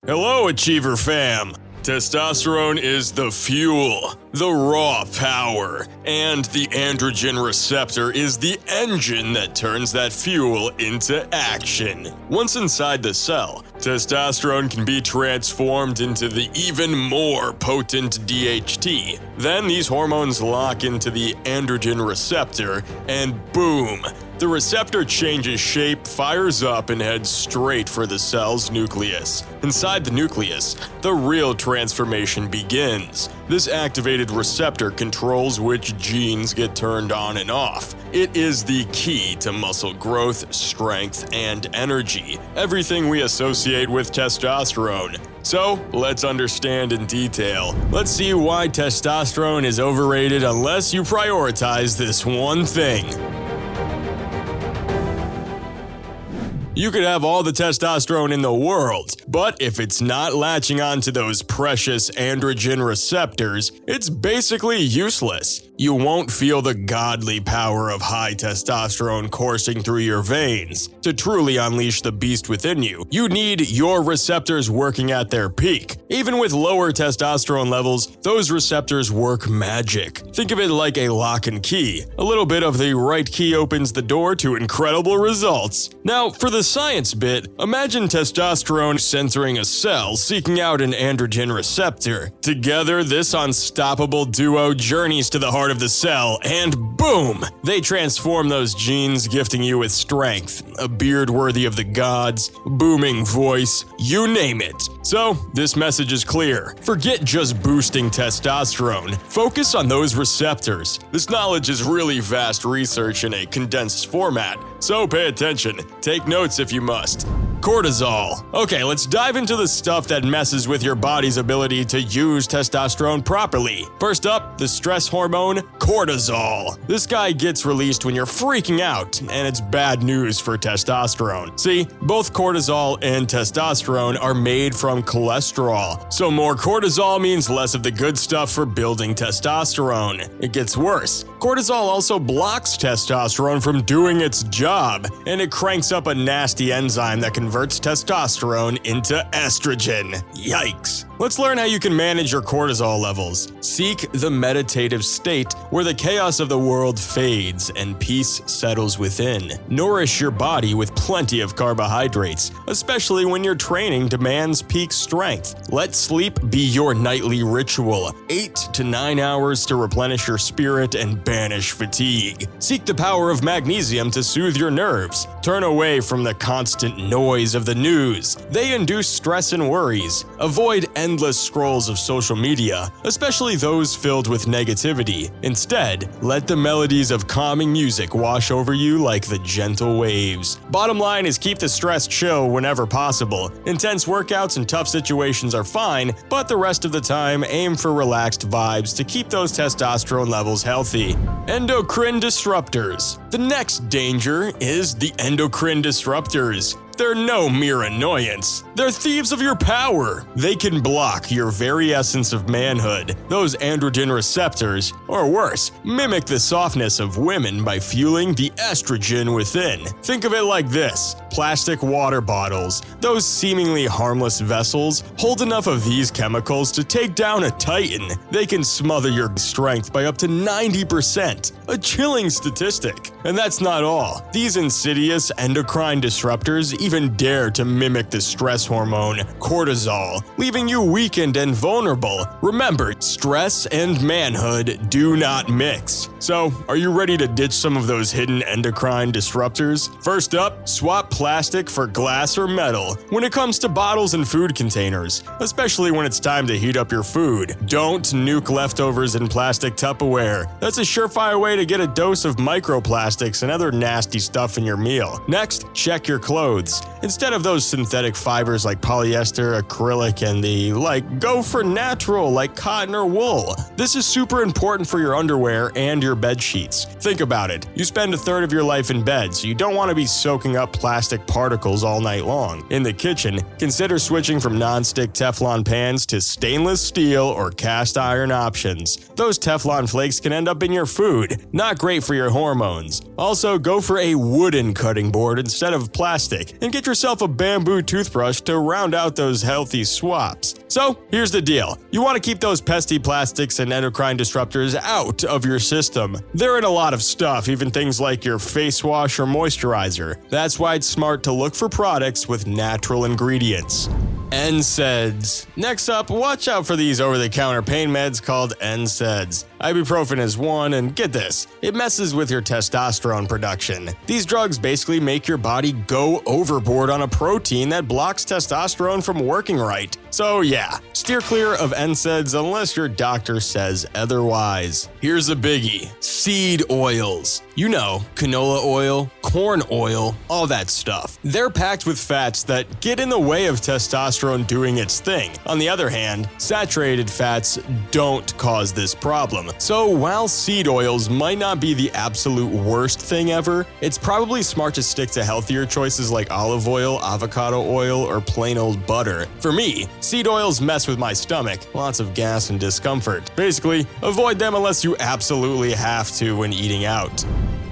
Hello, Achiever fam! Testosterone is the fuel, the raw power, and the androgen receptor is the engine that turns that fuel into action. Once inside the cell, testosterone can be transformed into the even more potent DHT. Then these hormones lock into the androgen receptor, and boom! The receptor changes shape, fires up, and heads straight for the cell's nucleus. Inside the nucleus, the real transformation begins. This activated receptor controls which genes get turned on and off. It is the key to muscle growth, strength, and energy, everything we associate with testosterone. So, let's understand in detail. Let's see why testosterone is overrated unless you prioritize this one thing. You could have all the testosterone in the world, but if it's not latching onto those precious androgen receptors, it's basically useless. You won't feel the godly power of high testosterone coursing through your veins. To truly unleash the beast within you, you need your receptors working at their peak. Even with lower testosterone levels, those receptors work magic. Think of it like a lock and key. A little bit of the right key opens the door to incredible results. Now, for the science bit, imagine testosterone centering a cell seeking out an androgen receptor. Together, this unstoppable duo journeys to the heart of the cell, and boom! They transform those genes, gifting you with strength, a beard worthy of the gods, booming voice, you name it. So, this message is clear. Forget just boosting testosterone. Focus on those receptors. This knowledge is really vast research in a condensed format, so pay attention. Take notes if you must. Cortisol. Okay, let's dive into the stuff that messes with your body's ability to use testosterone properly. First up, the stress hormone, cortisol. This guy gets released when you're freaking out, and it's bad news for testosterone. See, both cortisol and testosterone are made from cholesterol, so more cortisol means less of the good stuff for building testosterone. It gets worse. Cortisol also blocks testosterone from doing its job, and it cranks up a nasty enzyme that converts testosterone into estrogen. Yikes. Let's learn how you can manage your cortisol levels. Seek the meditative state where the chaos of the world fades and peace settles within. Nourish your body with plenty of carbohydrates, especially when your training demands peak strength. Let sleep be your nightly ritual, 8 to 9 hours to replenish your spirit and banish fatigue. Seek the power of magnesium to soothe your nerves. Turn away from the constant noise of the news. They induce stress and worries. Avoid endless scrolls of social media, especially those filled with negativity. Instead, let the melodies of calming music wash over you like the gentle waves. Bottom line is keep the stress chill whenever possible. Intense workouts and tough situations are fine, but the rest of the time aim for relaxed vibes to keep those testosterone levels healthy. Endocrine disruptors. The next danger is the endocrine disruptors. They're no mere annoyance. They're thieves of your power. They can block your very essence of manhood. Those androgen receptors, or worse, mimic the softness of women by fueling the estrogen within. Think of it like this. Plastic water bottles, those seemingly harmless vessels, hold enough of these chemicals to take down a titan. They can smother your strength by up to 90%. A chilling statistic. And that's not all. These insidious endocrine disruptors even dare to mimic the stress hormone, cortisol, leaving you weakened and vulnerable. Remember, stress and manhood do not mix. So, are you ready to ditch some of those hidden endocrine disruptors? First up, swap plastic for glass or metal when it comes to bottles and food containers, especially when it's time to heat up your food. Don't nuke leftovers in plastic Tupperware. That's a surefire way to get a dose of microplastics and other nasty stuff in your meal. Next, check your clothes. Instead of those synthetic fibers like polyester, acrylic, and the go for natural like cotton or wool. This is super important for your underwear and your bed sheets. Think about it. You spend a third of your life in bed, so you don't want to be soaking up plastic particles all night long. In the kitchen, consider switching from non-stick Teflon pans to stainless steel or cast iron options. Those Teflon flakes can end up in your food. Not great for your hormones. Also, go for a wooden cutting board instead of plastic, and get yourself a bamboo toothbrush to round out those healthy swaps. So, here's the deal. You want to keep those pesky plastics and endocrine disruptors out of your system. They're in a lot of stuff, even things like your face wash or moisturizer. That's why it's smart to look for products with natural ingredients. NSAIDs. Next up, watch out for these over-the-counter pain meds called NSAIDs. Ibuprofen is one, and get this, it messes with your testosterone production. These drugs basically make your body go overboard on a protein that blocks testosterone from working right. So yeah, steer clear of NSAIDs unless your doctor says otherwise. Here's a biggie, seed oils. You know, canola oil, corn oil, all that stuff. They're packed with fats that get in the way of testosterone doing its thing. On the other hand, saturated fats don't cause this problem. So while seed oils might not be the absolute worst thing ever, it's probably smart to stick to healthier choices like olive oil, avocado oil, or plain old butter. For me, seed oils mess with my stomach, lots of gas and discomfort. Basically, avoid them unless you absolutely have to when eating out.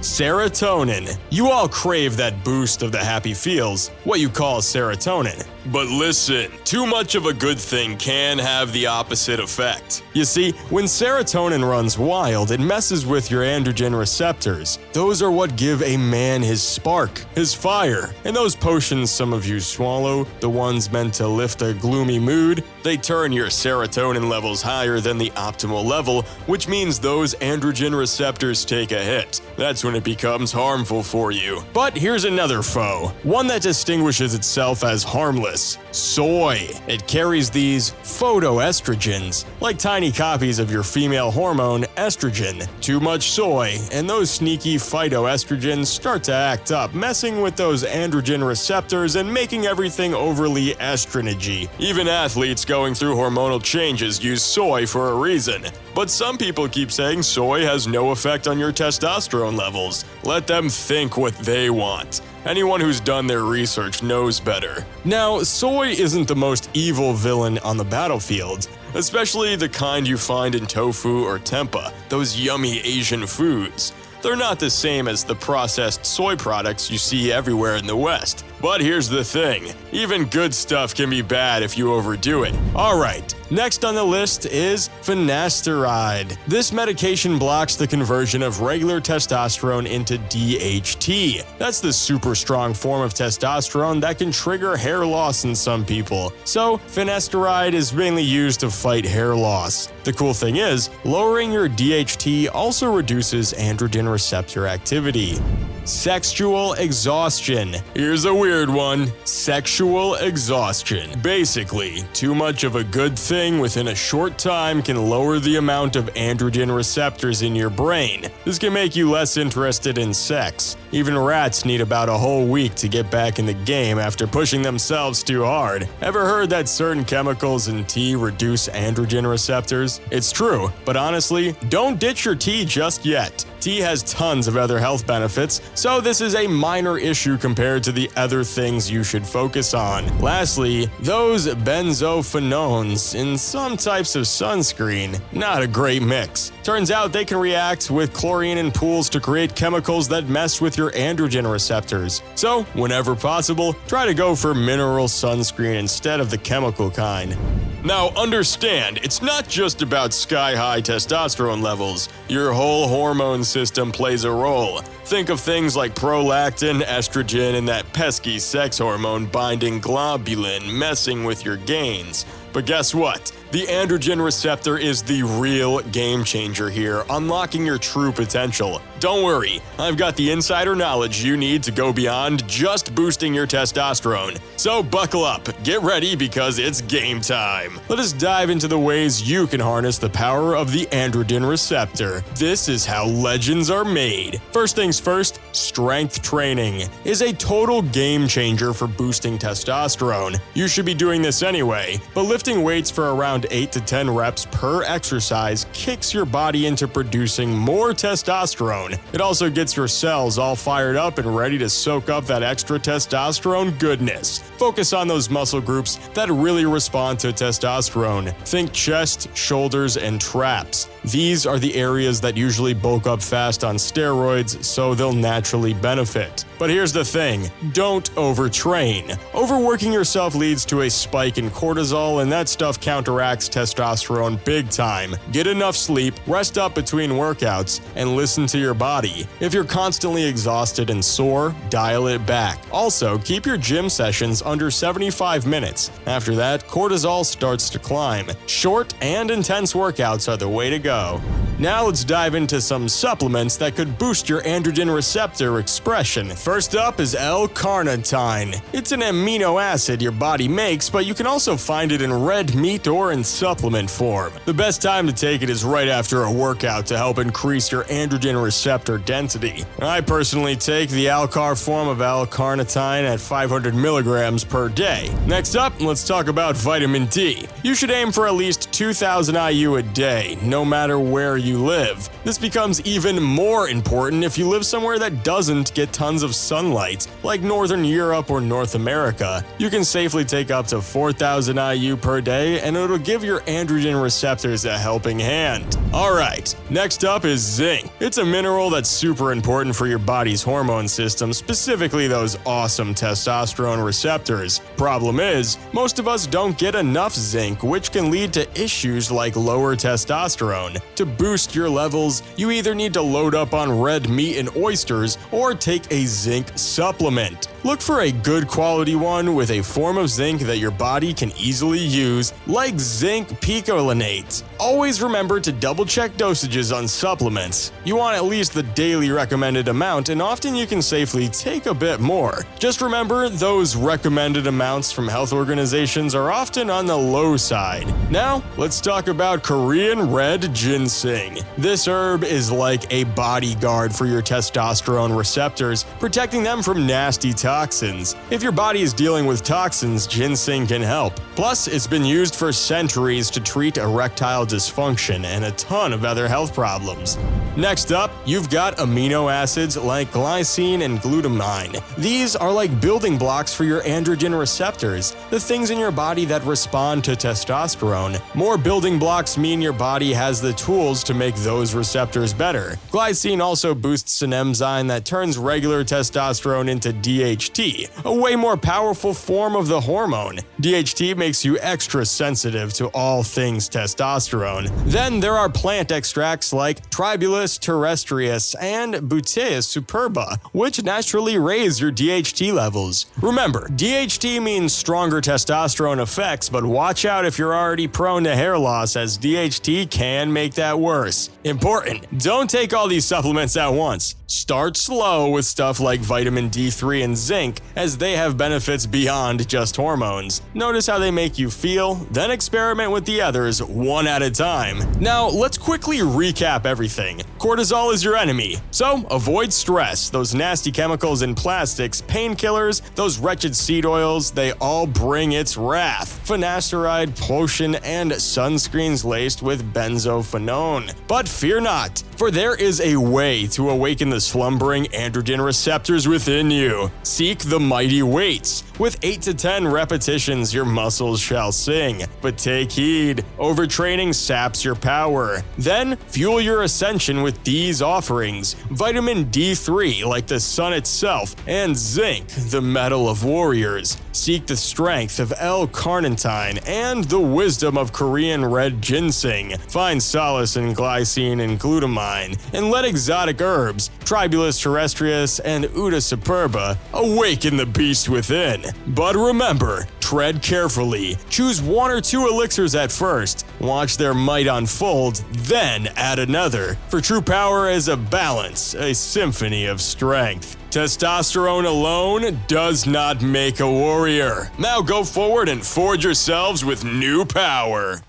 Serotonin. You all crave that boost of the happy feels, what you call serotonin. But listen, too much of a good thing can have the opposite effect. You see, when serotonin runs wild, it messes with your androgen receptors. Those are what give a man his spark, his fire. And those potions some of you swallow, the ones meant to lift a gloomy mood, they turn your serotonin levels higher than the optimal level, which means those androgen receptors take a hit. That's when it becomes harmful for you. But here's another foe, one that distinguishes itself as harmless. Soy. It carries these phytoestrogens, like tiny copies of your female hormone estrogen. Too much soy, and those sneaky phytoestrogens start to act up, messing with those androgen receptors and making everything overly estrogeny. Even athletes going through hormonal changes use soy for a reason. But some people keep saying soy has no effect on your testosterone levels. Let them think what they want. Anyone who's done their research knows better. Now, soy isn't the most evil villain on the battlefield, especially the kind you find in tofu or tempeh, those yummy Asian foods. They're not the same as the processed soy products you see everywhere in the West. But here's the thing, even good stuff can be bad if you overdo it. Alright, next on the list is finasteride. This medication blocks the conversion of regular testosterone into DHT. That's the super strong form of testosterone that can trigger hair loss in some people. So, finasteride is mainly used to fight hair loss. The cool thing is, lowering your DHT also reduces androgen receptor activity. Sexual exhaustion. Here's a weird one. Sexual exhaustion. Basically, too much of a good thing within a short time can lower the amount of androgen receptors in your brain. This can make you less interested in sex. Even rats need about a whole week to get back in the game after pushing themselves too hard. Ever heard that certain chemicals in tea reduce androgen receptors? It's true, but honestly, don't ditch your tea just yet. Tea has tons of other health benefits, so this is a minor issue compared to the other things you should focus on. Lastly, those benzophenones in some types of sunscreen. Not a great mix. Turns out they can react with chlorine in pools to create chemicals that mess with your androgen receptors. So, whenever possible, try to go for mineral sunscreen instead of the chemical kind. Now understand, it's not just about sky-high testosterone levels. Your whole hormone system plays a role. Think of things like prolactin, estrogen, and that pesky sex hormone binding globulin messing with your gains. But guess what? The androgen receptor is the real game changer here, unlocking your true potential. Don't worry, I've got the insider knowledge you need to go beyond just boosting your testosterone. So buckle up, get ready because it's game time. Let us dive into the ways you can harness the power of the androgen receptor. This is how legends are made. First things first, strength training is a total game changer for boosting testosterone. You should be doing this anyway, but lifting weights for around around 8 to 10 reps per exercise kicks your body into producing more testosterone. It also gets your cells all fired up and ready to soak up that extra testosterone goodness. Focus on those muscle groups that really respond to testosterone. Think chest, shoulders, and traps. These are the areas that usually bulk up fast on steroids, so they'll naturally benefit. But here's the thing, don't overtrain. Overworking yourself leads to a spike in cortisol, and that stuff counteracts testosterone big time. Get enough sleep, rest up between workouts, and listen to your body. If you're constantly exhausted and sore, dial it back. Also, keep your gym sessions under 75 minutes. After that, cortisol starts to climb. Short and intense workouts are the way to go. Now let's dive into some supplements that could boost your androgen receptor expression. First up is L-carnitine. It's an amino acid your body makes, but you can also find it in red meat or in supplement form. The best time to take it is right after a workout to help increase your androgen receptor density. I personally take the Alcar form of L-carnitine at 500 milligrams per day. Next up, let's talk about vitamin D. You should aim for at least 2,000 IU a day, no matter where you live. This becomes even more important if you live somewhere that doesn't get tons of sunlight, like Northern Europe or North America. You can safely take up to 4,000 IU per day, and it'll give your androgen receptors a helping hand. Alright, next up is zinc. It's a mineral that's super important for your body's hormone system, specifically those awesome testosterone receptors. Problem is, most of us don't get enough zinc, which can lead to issues like lower testosterone. To boost your levels, you either need to load up on red meat and oysters or take a zinc supplement. Look for a good quality one with a form of zinc that your body can easily use, like zinc picolinate. Always remember to double check dosages on supplements. You want at least the daily recommended amount, and often you can safely take a bit more. Just remember, those recommended amounts from health organizations are often on the low side. Now, let's talk about Korean red ginseng. This herb is like a bodyguard for your testosterone receptors, protecting them from nasty toxins. If your body is dealing with toxins, ginseng can help. Plus, it's been used for centuries to treat erectile dysfunction and a ton of other health problems. Next up, you've got amino acids like glycine and glutamine. These are like building blocks for your androgen receptors, the things in your body that respond to testosterone. More building blocks mean your body has the tools to make those receptors better. Glycine also boosts an enzyme that turns regular testosterone into DHT, a way more powerful form of the hormone. DHT makes you extra sensitive to all things testosterone. Then there are plant extracts like Tribulus terrestrius and Bouteus superba, which naturally raise your DHT levels. Remember, DHT means stronger testosterone effects, but watch out if you're already prone to hair loss, as DHT can make that worse. Important, don't take all these supplements at once. Start slow with stuff like vitamin D3 and zinc, as they have benefits beyond just hormones. Notice how they make you feel, then experiment with the others one at a time. Now, let's quickly recap everything. Cortisol is your enemy, so avoid stress. Those nasty chemicals in plastics, painkillers, those wretched seed oils, they all bring its wrath. Finasteride, potion, and sunscreens laced with benzophenone. But fear not, for there is a way to awaken the slumbering androgen receptors within you. Seek the mighty weights. With 8 to 10 repetitions, your muscles shall sing. But take heed, overtraining saps your power. Then, fuel your ascension with these offerings: vitamin D3, like the sun itself, and zinc, the metal of warriors. Seek the strength of L-carnitine and the wisdom of Korean red ginseng. Find solace in glycine and glutamine, and let exotic herbs, Tribulus terrestrius and Uda superba, awaken the beast within. But remember, tread carefully. Choose 1 or 2 elixirs at first. Watch their might unfold, then add another. For true power is a balance, a symphony of strength. Testosterone alone does not make a warrior. Now go forward and forge yourselves with new power.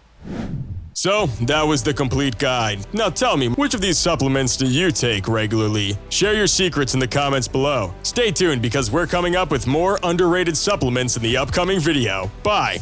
So, that was the complete guide. Now tell me, which of these supplements do you take regularly? Share your secrets in the comments below. Stay tuned because we're coming up with more underrated supplements in the upcoming video. Bye!